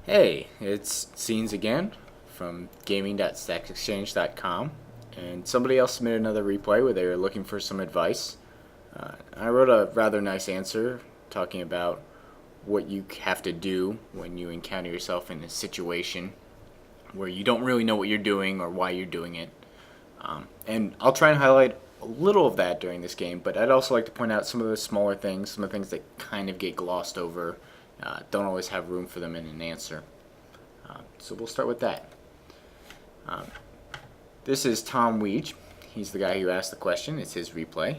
Hey, it's Scenes again from gaming.stacksexchange.com, and somebody else submitted another replay where they were looking for some advice. I wrote a rather nice answer talking about what you have to do when you encounter yourself in a situation where you don't really know what you're doing or why you're doing it. And I'll try and highlight a little of that during this game, but I'd also like to point out some of the smaller things, some of the things that kind of get glossed over, don't always have room for them in an answer. So we'll start with that. Um, this is Tom Weege. He's the guy who asked the question. It's his replay.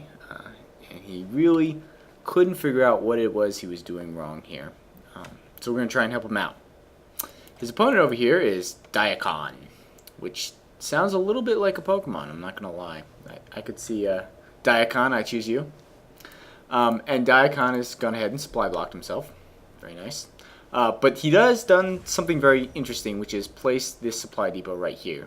And he really couldn't figure out what it was he was doing wrong here. So we're going to try and help him out. His opponent over here is Diacon, which sounds a little bit like a Pokemon, I'm not going to lie. I could see Diacon, I choose you. And Diacon has gone ahead and supply blocked himself. Very nice. But he does done something very interesting, which is place this supply depot right here.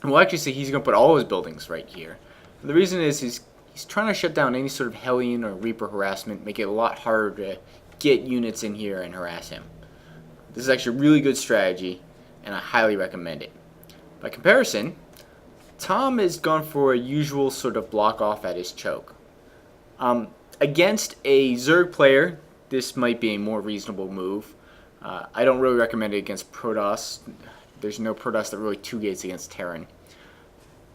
And we'll actually see he's going to put all his buildings right here. And the reason is he's trying to shut down any sort of Hellion or Reaper harassment, make it a lot harder to get units in here and harass him. This is actually a really good strategy, and I highly recommend it. By comparison, Tom has gone for a usual sort of block off at his choke. Against a Zerg player, this might be a more reasonable move. I don't really recommend it against Protoss. There's no Protoss that really 2-gates against Terran.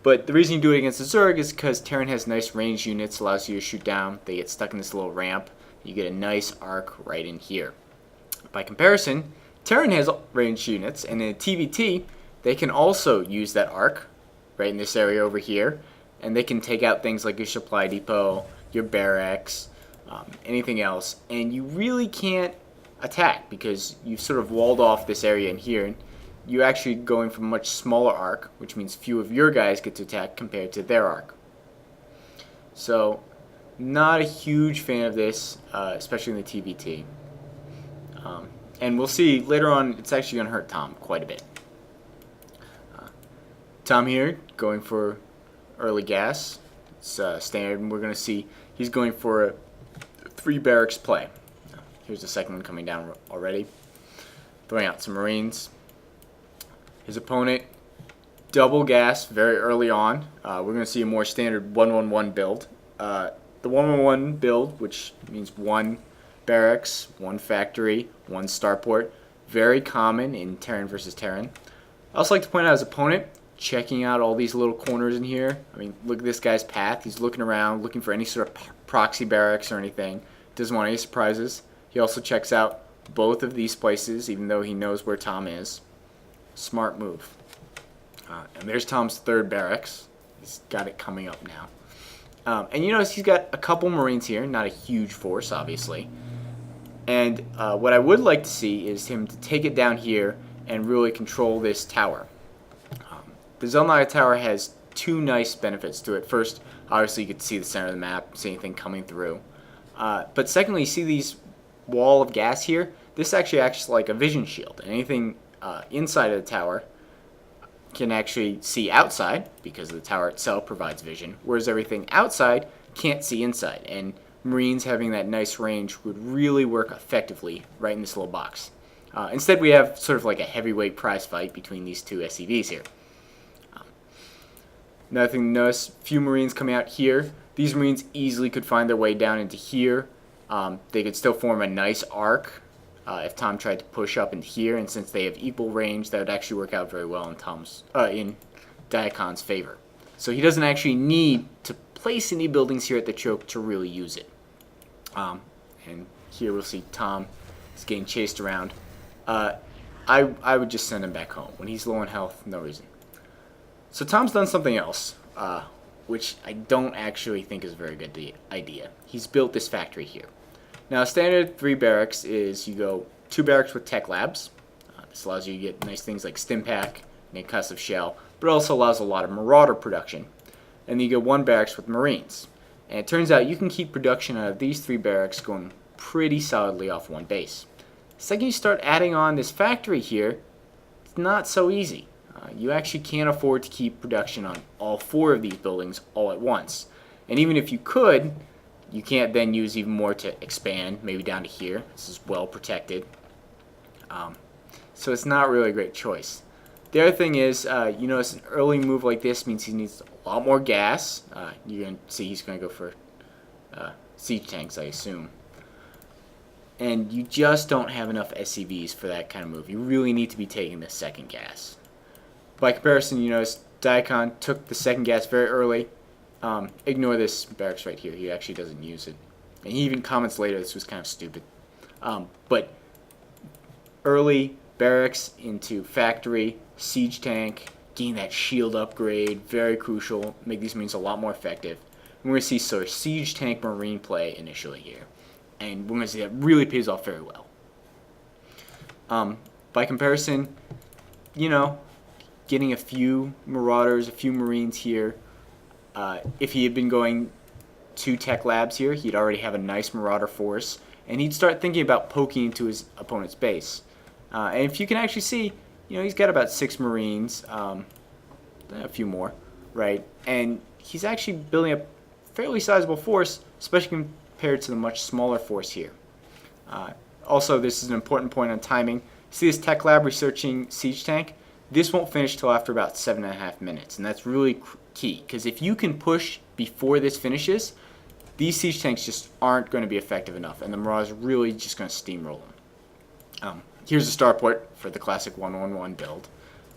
But the reason you do it against the Zerg is because Terran has nice ranged units, allows you to shoot down. They get stuck in this little ramp. You get a nice arc right in here. By comparison, Terran has ranged units, and in a TVT, they can also use that arc right in this area over here, and they can take out things like your supply depot, your barracks, anything else, and you really can't attack because you've sort of walled off this area in here, and you're actually going for a much smaller arc, which means few of your guys get to attack compared to their arc. So, not a huge fan of this, especially in the TVT. And we'll see later on, it's actually going to hurt Tom quite a bit. Tom here, going for early gas. It's standard, and we're going to see he's going for a 3 barracks play. Here's the second one coming down already. Throwing out some Marines. His opponent, double gas very early on. We're going to see a more standard 1-1-1 build. The 1-1-1 build, which means 1 barracks, 1 factory, 1 starport. Very common in Terran versus Terran. I also like to point out his opponent, checking out all these little corners in here. I mean, look at this guy's path. He's looking around, looking for any sort of proxy barracks or anything. Doesn't want any surprises. He also checks out both of these places, even though he knows where Tom is. Smart move. And there's Tom's 3rd barracks. He's got it coming up now. And you notice he's got a couple Marines here, not a huge force, obviously. And what I would like to see is him to take it down here and really control this tower. The Zelnaya Tower has 2 nice benefits to it. First, obviously you get to see the center of the map, see anything coming through. But secondly, you see these wall of gas here? This actually acts like a vision shield. And anything inside of the tower can actually see outside because the tower itself provides vision, whereas everything outside can't see inside. And Marines having that nice range would really work effectively right in this little box. Instead, we have sort of like a heavyweight prize fight between these 2 SCVs here. Another thing to notice, few Marines coming out here. These Marines easily could find their way down into here. They could still form a nice arc if Tom tried to push up into here, and since they have equal range, that would actually work out very well in Diacon's favor. So he doesn't actually need to place any buildings here at the choke to really use it. And here we'll see Tom is getting chased around. I would just send him back home. When he's low on health, no reason. So Tom's done something else, which I don't actually think is a very good idea. He's built this factory here. Now, standard 3 barracks is you go 2 barracks with tech labs. This allows you to get nice things like Stimpak and concussive shell, but it also allows a lot of marauder production. And then you go 1 barracks with Marines. And it turns out you can keep production out of these 3 barracks going pretty solidly off 1 base. The second you start adding on this factory here, it's not so easy. You actually can't afford to keep production on all 4 of these buildings all at once. And even if you could, you can't then use even more to expand, maybe down to here. This is well protected. so it's not really a great choice. The other thing is, you notice an early move like this means he needs a lot more gas. You're going to see he's going to go for siege tanks, I assume. And you just don't have enough SCVs for that kind of move. You really need to be taking the second gas. By comparison, you notice Daikon took the second gas very early. Ignore this barracks right here. He actually doesn't use it. And he even comments later this was kind of stupid. But early barracks into factory, siege tank, gain that shield upgrade, very crucial, make these marines a lot more effective. And we're going to see sort of siege tank marine play initially here. And we're going to see that really pays off very well. By comparison, you know, getting a few marauders, a few marines here. If he had been going 2 tech labs here, he'd already have a nice marauder force, and he'd start thinking about poking into his opponent's base. And if you can actually see, you know, he's got about 6 marines, a few more, right? And he's actually building a fairly sizable force, especially compared to the much smaller force here. Also, this is an important point on timing. See this tech lab researching siege tank? This won't finish till after about 7.5 minutes, and that's really key, because if you can push before this finishes, these siege tanks just aren't going to be effective enough, and the Marauders are really just going to steamroll them. Here's the starport for the classic 1-1-1 build,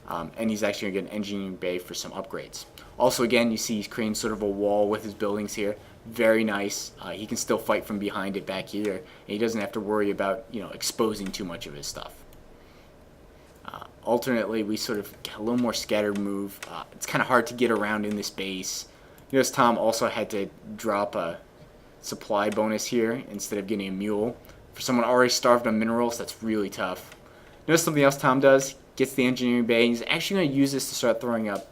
and he's actually going to get an engineering bay for some upgrades. Also, again, you see he's creating sort of a wall with his buildings here. Very nice. He can still fight from behind it back here, and he doesn't have to worry about, you know, exposing too much of his stuff. Alternately, we sort of get a little more scattered move. It's kind of hard to get around in this base. Notice Tom also had to drop a supply bonus here instead of getting a mule. For someone already starved on minerals, that's really tough. Notice something else Tom does. Gets the engineering bay, and he's actually going to use this to start throwing up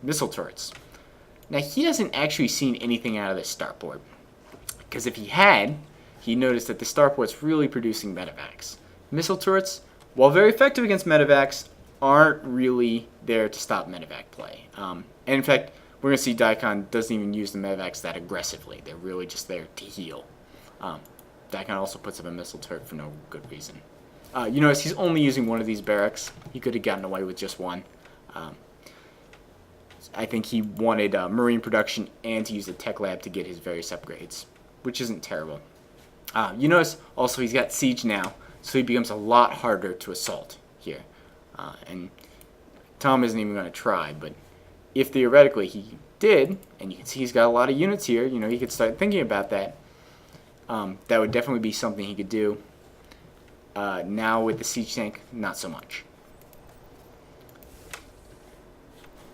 missile turrets. Now, he hasn't actually seen anything out of this starport, because if he had, he noticed that the starport's really producing medevacs. Missile turrets, while very effective against medevacs, aren't really there to stop medevac play. And in fact, we're going to see Daikon doesn't even use the medevacs that aggressively. They're really just there to heal. Daikon also puts up a missile turret for no good reason. You notice he's only using one of these barracks. He could have gotten away with just one. I think he wanted marine production and to use the tech lab to get his various upgrades, which isn't terrible. You notice also he's got siege now, so he becomes a lot harder to assault here. And Tom isn't even going to try, but if theoretically he did, and you can see he's got a lot of units here, you know, he could start thinking about that. That would definitely be something he could do. Now with the siege tank, not so much.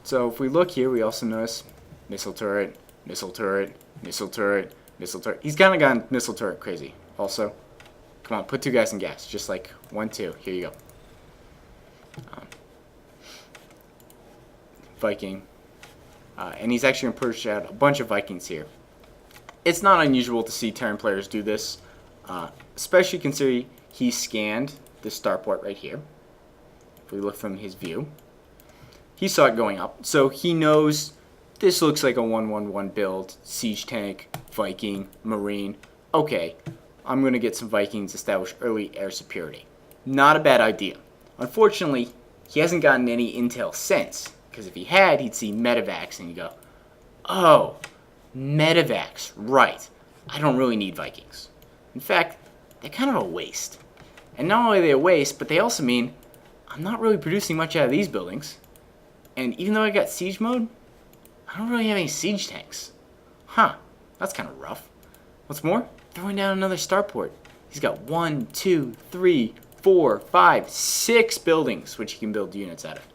So if we look here, we also notice missile turret, missile turret, missile turret, missile turret. He's kind of gone missile turret crazy. Also, come on, put 2 guys in gas. Just like 1, 2. Here you go. Viking. And he's actually going to push out a bunch of Vikings here. It's not unusual to see Terran players do this, especially considering he scanned this starport right here. If we look from his view, he saw it going up, so he knows this looks like a 1-1-1 build. Siege tank, Viking, Marine. Okay, I'm going to get some Vikings, establish early air superiority. Not a bad idea. Unfortunately, he hasn't gotten any intel since, because if he had, he'd see medevacs and he'd go, oh, medevacs, right. I don't really need Vikings. In fact, they're kind of a waste. And not only are they a waste, but they also mean I'm not really producing much out of these buildings. And even though I got siege mode, I don't really have any siege tanks. Huh, that's kind of rough. What's more, throwing down another starport. He's got 1, 2, 3, 4, 5, 6 buildings which he can build units out of.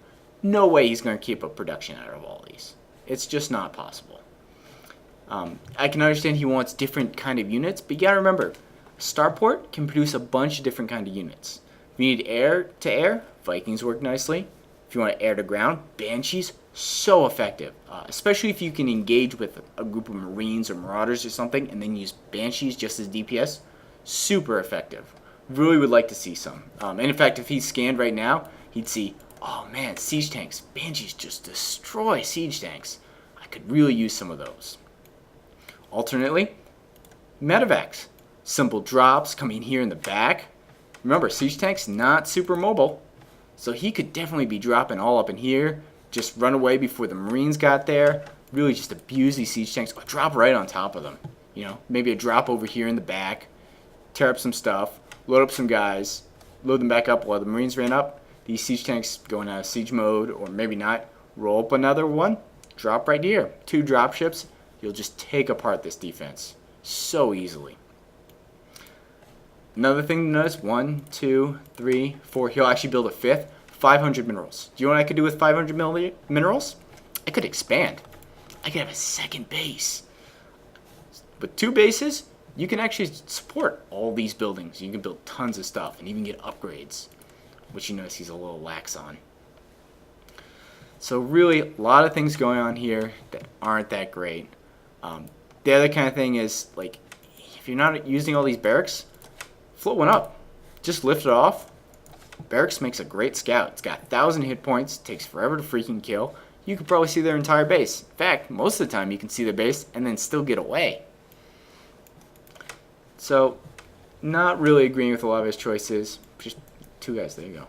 No way he's going to keep up production out of all these. It's just not possible. I can understand he wants different kind of units, but you gotta remember, starport can produce a bunch of different kind of units. If you need air to air, Vikings work nicely. If you want air to ground, Banshees, so effective. Especially if you can engage with a group of Marines or Marauders or something, and then use Banshees just as DPS, super effective. Really would like to see some. And in fact, if he's scanned right now, he'd see, oh man, siege tanks. Banshees just destroy siege tanks. I could really use some of those. Alternately, medevacs. Simple drops coming here in the back. Remember, siege tanks not super mobile. So he could definitely be dropping all up in here, just run away before the Marines got there, really just abuse these siege tanks, or drop right on top of them. You know, maybe a drop over here in the back, tear up some stuff, load up some guys, load them back up while the Marines ran up. These siege tanks going out of siege mode, or maybe not, roll up another one, drop right here. 2 drop ships, you'll just take apart this defense so easily. Another thing to notice, 1, 2, 3, 4, he'll actually build a 5th, 500 minerals. Do you know what I could do with 500 minerals? I could expand. I could have a second base. With 2 bases, you can actually support all these buildings. You can build tons of stuff and even get upgrades, which you notice he's a little lax on. So really, a lot of things going on here that aren't that great. The other kind of thing is, like, if you're not using all these barracks, float one up. Just lift it off. Barracks makes a great scout. It's got 1,000 hit points, takes forever to freaking kill. You could probably see their entire base. In fact, most of the time you can see their base and then still get away. So, not really agreeing with a lot of his choices. Just 2 guys, there you go.